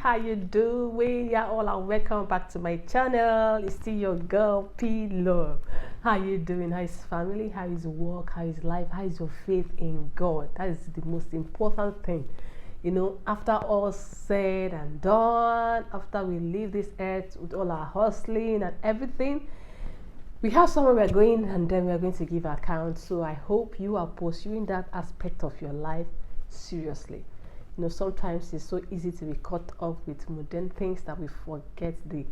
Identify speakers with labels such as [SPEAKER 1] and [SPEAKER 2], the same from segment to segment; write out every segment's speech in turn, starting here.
[SPEAKER 1] how you doing? Yeah, all are welcome back to my channel. It's still your girl P Love. How you doing? How is family? How is work? How is life? How is your faith in God? That is the most important thing. You know, after all said and done, after we leave this earth with all our hustling and everything, we have somewhere we're going, and then we're going to give account. So I hope you are pursuing that aspect of your life seriously. You know, sometimes it's so easy to be caught up with modern things that we forget the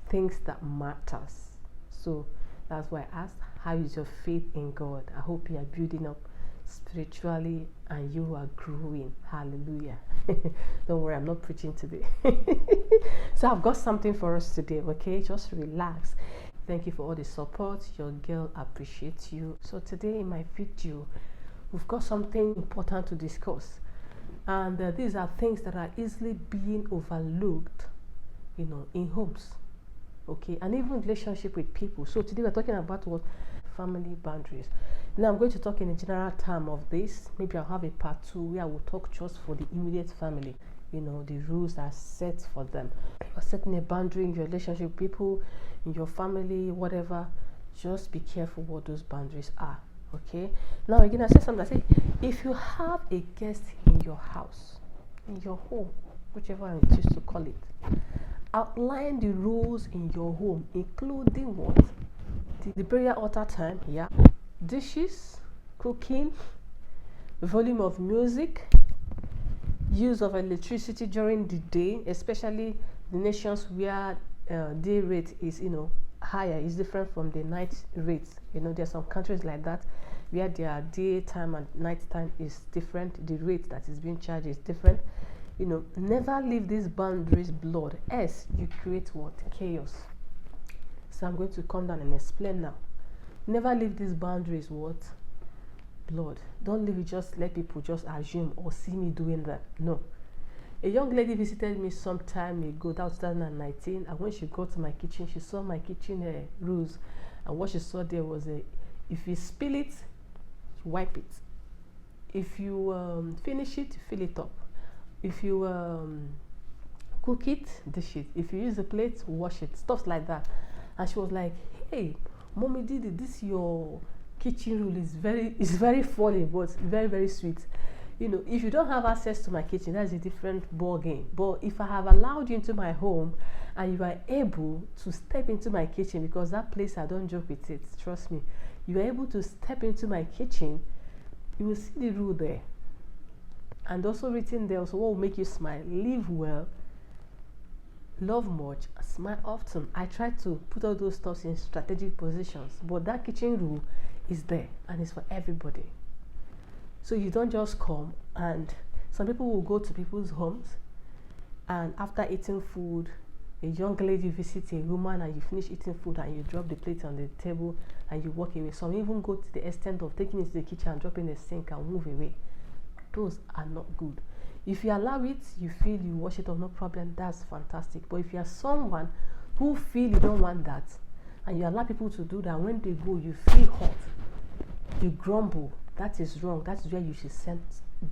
[SPEAKER 1] things that matters. So that's why I asked, how is your faith in God? I hope you are building up spiritually and you are growing. Hallelujah. Don't worry, I'm not preaching today. So I've got something for us today, okay? Just relax. Thank you for all the support. Your girl appreciates you. So today in my video, we've got something important to discuss. And these are things that are easily being overlooked, you know, in homes, okay, and even relationship with people. So today we're talking about what? Family boundaries. Now I'm going to talk in a general term of this. Maybe I'll have a part 2 where I will talk just for the immediate family. You know, the rules are set for them. You're setting a boundary in your relationship with people, in your family, whatever. Just be careful what those boundaries are. Okay, now again I said something. I say, if you have a guest in your house, in your home, whichever you choose to call it, outline the rules in your home, including what? The prayer altar time, yeah, dishes, cooking, volume of music, use of electricity during the day, especially the nations where day rate is, you know, higher, is different from the night rates. You know, there are some countries like that where their daytime and nighttime is different. The rate that is being charged is different. You know, never leave these boundaries blurred, else you create what? Chaos. So I'm going to come down and explain now. Never leave these boundaries what? Blurred. Don't leave it just let people just assume or see me doing that. No. A young lady visited me some time ago, that was 2019, and when she got to my kitchen, she saw my kitchen rules, and what she saw there was if you spill it, wipe it. If you finish it, fill it up. If you cook it, dish it. If you use the plate, wash it. Stuff like that. And she was like, "Hey, mommy, did this your kitchen rule is very funny, but very, very sweet." You know, if you don't have access to my kitchen, that's a different ball game. But if I have allowed you into my home and you are able to step into my kitchen, because that place I don't joke with it, trust me, you are able to step into my kitchen, you will see the rule there. And also written there, also what will make you smile: live well, love much, smile often. I try to put all those stuff in strategic positions, but that kitchen rule is there and it's for everybody. So you don't just come, and some people will go to people's homes, and after eating food, a young lady visits a woman and you finish eating food and you drop the plate on the table and you walk away. Some even go to the extent of taking it to the kitchen and dropping the sink and move away. Those are not good. If you allow it, you feel you wash it off, no problem, that's fantastic. But if you are someone who feel you don't want that, and you allow people to do that, when they go, you feel hot, you grumble, that is wrong. That is where you should set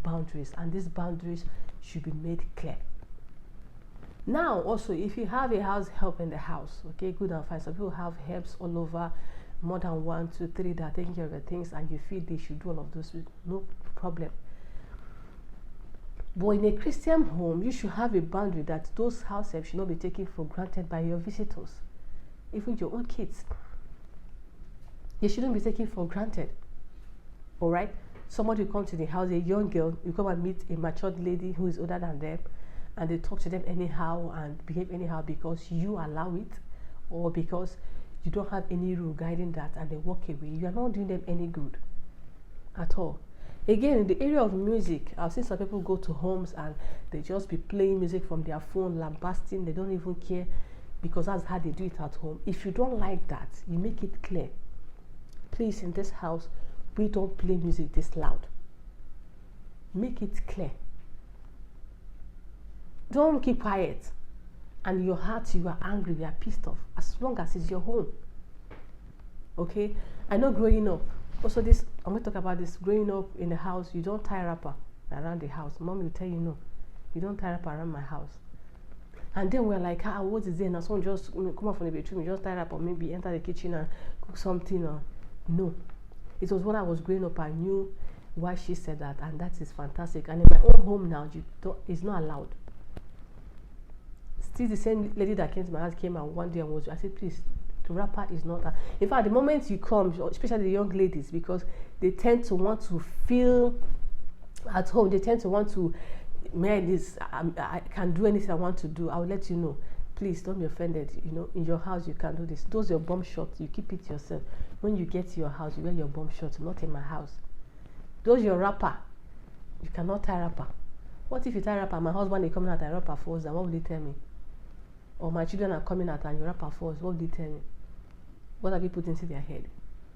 [SPEAKER 1] boundaries, and these boundaries should be made clear. Now, also, if you have a house help in the house, okay, good and fine. Some people have helps all over, more than 1, 2, 3 that are taking care of the things, and you feel they should do all of those, no problem. But in a Christian home, you should have a boundary that those house helps should not be taken for granted by your visitors, even your own kids. They shouldn't be taken for granted. All right, somebody will come to the house, a young girl, you come and meet a matured lady who is older than them, and they talk to them anyhow and behave anyhow because you allow it, or because you don't have any rule guiding that, and they walk away. You are not doing them any good at all. Again, in the area of music, I've seen some people go to homes and they just be playing music from their phone, lambasting. They don't even care, because that's how they do it at home. If you don't like that, you make it clear. Please, in this house, we don't play music this loud. Make it clear. Don't keep quiet, and in your heart you are angry, you are pissed off, as long as it's your home. Okay, I know growing up, also this, I'm going to talk about this. Growing up in the house, you don't tie wrapper around the house. Mom will tell you, no, you don't tie wrapper around my house. And then we're like, what is there? And someone just come out from the bedroom, just tie up, or maybe enter the kitchen and cook something. Or no, it was when I was growing up. I knew why she said that, and that is fantastic. And in my own home now, it's not allowed. Still, the same lady that came to my house came out one day and I said, please, the wrapper is not that. In fact, the moment you come, especially the young ladies, because they tend to want to feel at home, they tend to want to, man, this I can do anything I want to do. I'll let you know. Please don't be offended. In your house you can't do this. Those are your bomb shots. You keep it yourself. When you get to your house, you wear your bomb shots. Not in my house. Those your wrapper. You cannot tie wrapper. What if you tie wrapper? My husband is coming out and wrapper falls down. What will he tell me? Or my children are coming out and your wrapper falls. What will he tell me? What have you put into their head?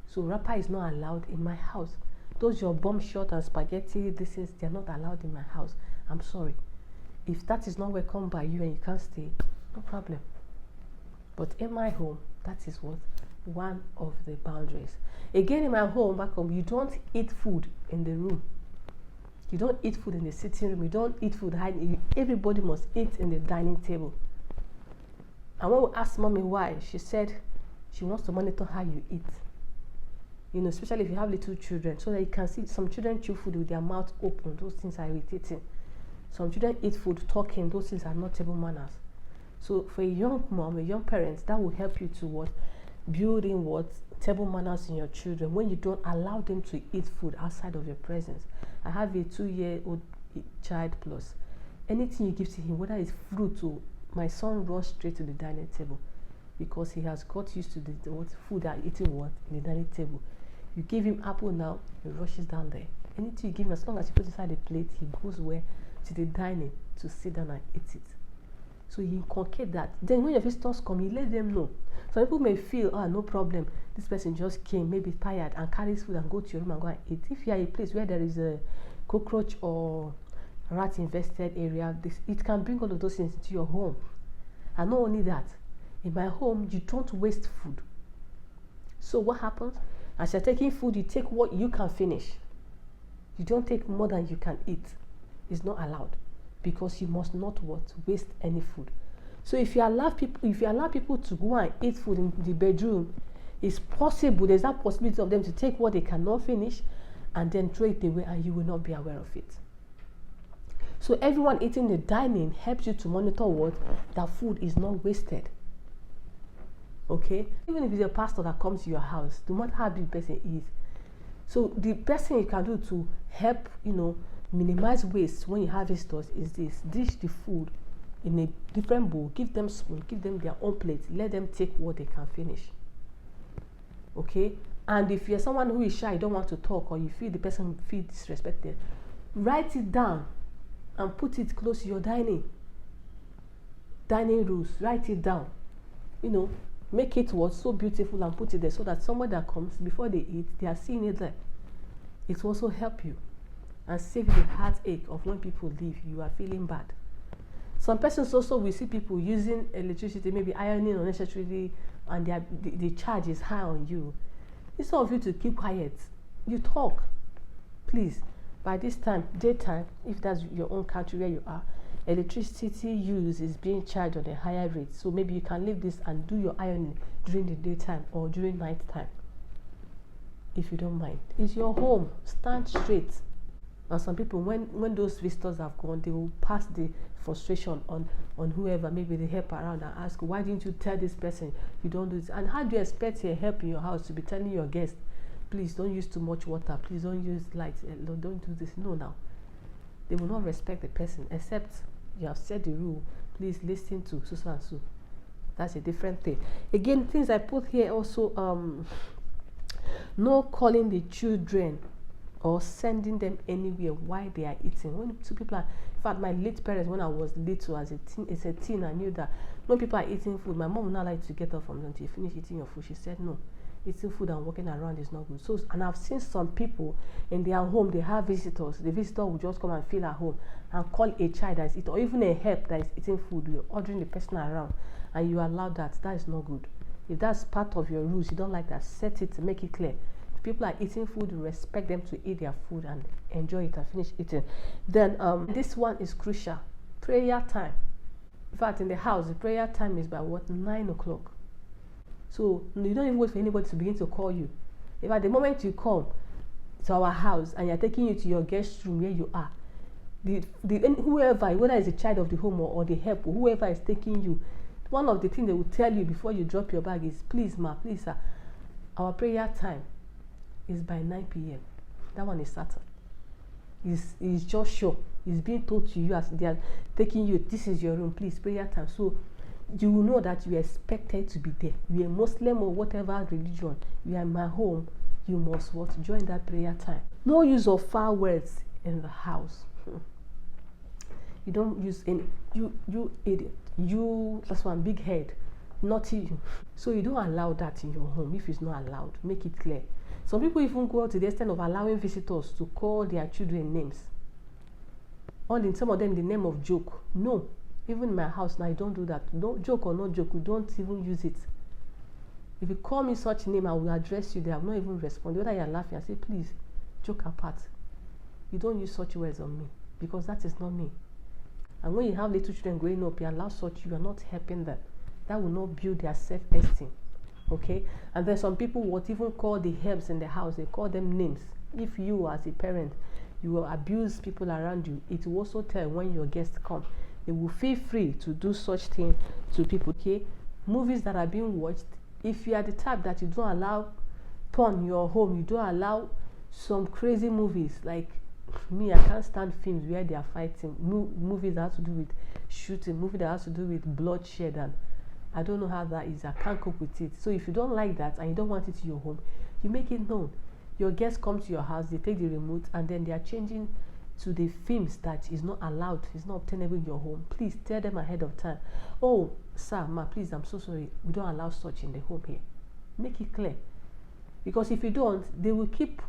[SPEAKER 1] So wrapper is not allowed in my house. Those your bomb shot and spaghetti, they're not allowed in my house. I'm sorry. If that is not welcome by you and you can't stay, no problem. But in my home, that is what one of the boundaries. Again, in my home, back home, you don't eat food in the room. You don't eat food in the sitting room. You don't eat food hiding. Everybody must eat in the dining table. And when we asked mommy why, she said she wants to monitor how you eat. Especially if you have little children, so that you can see some children chew food with their mouth open. Those things are irritating. Some children eat food talking. Those things are not table manners. So for a young mom, a young parent, that will help you to what? Building what? Table manners in your children when you don't allow them to eat food outside of your presence. I have a 2-year-old child plus. Anything you give to him, whether it's fruit or my son runs straight to the dining table because he has got used to the food that eating what in the dining table. You give him apple now, he rushes down there. Anything you give him, as long as you put inside the plate, he goes where? To the dining to sit down and eat it. So you inculcate that. Then when your visitors come, you let them know. Some people may feel, no problem, this person just came, maybe tired, and carries food and go to your room and go and eat. If you are a place where there is a cockroach or rat infested area, it can bring all of those things into your home. And not only that, in my home, you don't waste food. So what happens? As you're taking food, you take what you can finish. You don't take more than you can eat. It's not allowed, because you must not waste any food. So if you allow people to go and eat food in the bedroom, it's possible, there's that possibility of them to take what they cannot finish and then throw it away, and you will not be aware of it. So everyone eating the dining helps you to monitor that food is not wasted. Okay? Even if it's a pastor that comes to your house, no matter how big the person is. So the best thing you can do to help, minimize waste when you have visitors is this: dish the food in a different bowl, give them spoon, give them their own plate, let them take what they can finish. Okay? And if you're someone who is shy, you don't want to talk, or you feel the person feel disrespected, write it down and put it close to your dining rules. Write it down. Make it so beautiful and put it there so that someone that comes, before they eat, they are seeing it there. It will also help you and save the heartache of when people leave, you are feeling bad. Some persons also will see people using electricity, maybe ironing unnecessarily, and the charge is high on you. Instead of you to keep quiet, you talk. Please, by this time, daytime, if that's your own country where you are, electricity use is being charged on a higher rate. So maybe you can leave this and do your ironing during the daytime or during night time, if you don't mind. It's your home. Stand straight. And some people, when those visitors have gone, they will pass the frustration on whoever, maybe the help around, and ask, why didn't you tell this person you don't do this? And how do you expect your help in your house to be telling your guests, please don't use too much water, please don't use lights, don't do this? No, now they will not respect the person, except you have set the rule, please listen to so and so. That's a different thing. Again, things I put here also, no calling the children or sending them anywhere while they are eating. When two people are, in fact, my late parents, when I was little, as a teen, I knew that when people are eating food, my mom would not like to get up from them until you finish eating your food. She said, no, eating food and walking around is not good. So, and I've seen some people in their home, they have visitors. The visitor will just come and feel at home and call a child that is eating, or even a help that is eating food. You're ordering the person around, and you allow that. That is not good. If that's part of your rules, you don't like that, set it, make it clear. If people are eating food, respect them to eat their food and enjoy it and finish eating. Then this one is crucial. Prayer time. In fact, in the house, the prayer time is by what, 9 o'clock. So you don't even wait for anybody to begin to call you. If at the moment you come to our house and you're taking you to your guest room where you are, whoever, whether it's a child of the home or the help, or whoever is taking you, one of the things they will tell you before you drop your bag is, please ma, please sir, our prayer time is by 9 p.m. That one is certain. It's just sure. It's being told to you as they are taking you, this is your room, please, prayer time. So you will know that you are expected to be there. You are Muslim or whatever religion, you are in my home, you must what? Join that prayer time. No use of foul words in the house. You don't use any, you idiot, you, that's one, big head, not you. So you don't allow that in your home. If it's not allowed, make it clear. Some people even go to the extent of allowing visitors to call their children names. All in some of them the name of joke. No, even in my house now I don't do that. No joke or no joke, we don't even use it. If you call me such name, I will address you there. I will not even respond. Whether you're laughing, I say, please, joke apart. You don't use such words on me, because that is not me. And when you have little children growing up, you allow such, you are not helping them. That will not build their self-esteem. Okay? And then some people would even call the helps in the house, they call them names. If you as a parent, you will abuse people around you, it will also tell when your guests come. They will feel free to do such thing to people. Okay? Movies that are being watched, if you are the type that you don't allow porn in your home, you don't allow some crazy movies like me, I can't stand films where they are fighting, movies that have to do with shooting, movies that have to do with bloodshed, and I don't know how that is. I can't cope with it. So if you don't like that and you don't want it in your home, you make it known. Your guests come to your house, they take the remote, and then they are changing to the films that is not allowed, is not obtainable in your home. Please tell them ahead of time. Oh, sir, ma, please, I'm so sorry. We don't allow such in the home here. Make it clear. Because if you don't, they will keep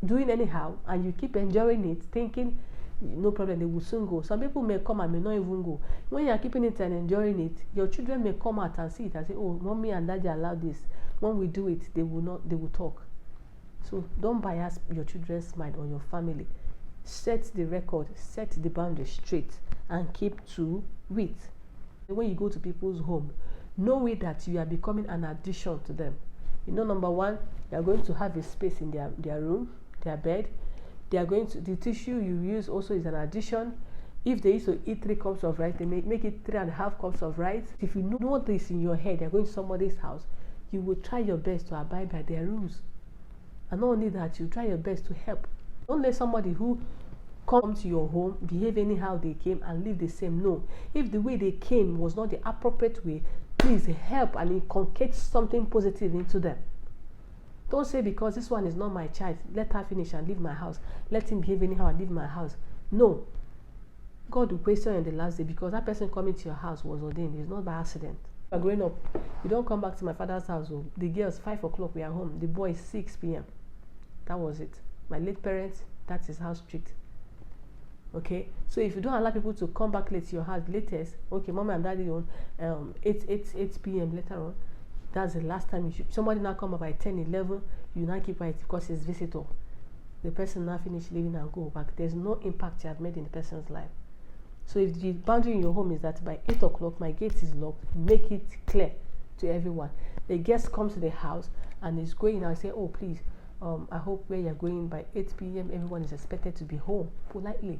[SPEAKER 1] doing anyhow, and you keep enjoying it, thinking no problem, they will soon go. Some people may come and may not even go. When you are keeping it and enjoying it, your children may come out and see it and say, oh, mommy and daddy allow this. When we do it, they will talk. So don't bias your children's mind or your family. Set the record, set the boundary straight, and keep to it. When you go to people's home, know it that you are becoming an addition to them. You know, number one, you are going to have a space in their room, their bed. They are going to, the tissue you use also is an addition. If they used to eat 3 cups of rice, they make it 3.5 cups of rice. If you know this in your head, you're going to somebody's house, you will try your best to abide by their rules. And not only that, you try your best to help. Don't let somebody who come to your home behave anyhow they came and live the same. No. If the way they came was not the appropriate way, please help and inculcate something positive into them. Don't say, because this one is not my child, let her finish and leave my house. Let him behave anyhow and leave my house. No. God will question you on the last day, because that person coming to your house was ordained. It's not by accident. You're growing up, you don't come back to my father's house. Oh, the girls, 5 o'clock, we are home. The boys, 6 p.m. That was it. My late parents, that is how strict. Okay? So if you don't allow people to come back late to your house, latest, okay, mom and daddy on 8 p.m. later on, that's the last time you should. Somebody now come up by 10, 11, you now keep quiet because it's visitor. The person now finish leaving and go back. There's no impact you have made in the person's life. So if the boundary in your home is that by 8 o'clock my gate is locked, make it clear to everyone. The guest comes to the house and is going and say, oh please, I hope where you're going by 8 p.m. everyone is expected to be home. Politely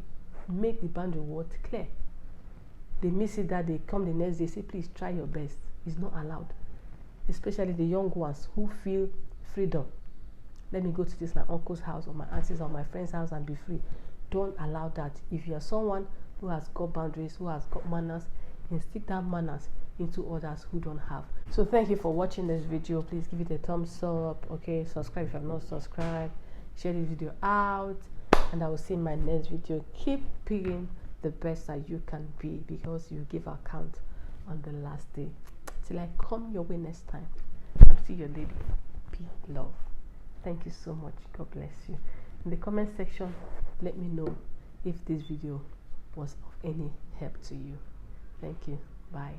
[SPEAKER 1] make the boundary word clear. They miss it that they come the next day, say please try your best. It's not allowed. Especially the young ones who feel freedom. Let me go to this my uncle's house or my auntie's or my friend's house and be free. Don't allow that. If you're someone who has got boundaries, who has got manners, instill that manners into others who don't have. So thank you for watching this video. Please give it a thumbs up. Okay, subscribe if you have not subscribed. Share this video out, and I will see you in my next video. Keep being the best that you can be, because you give account on the last day. Till I come your way next time, I'm still your lady. Be love. Thank you so much. God bless you. In the comment section, let me know if this video was of any help to you. Thank you. Bye.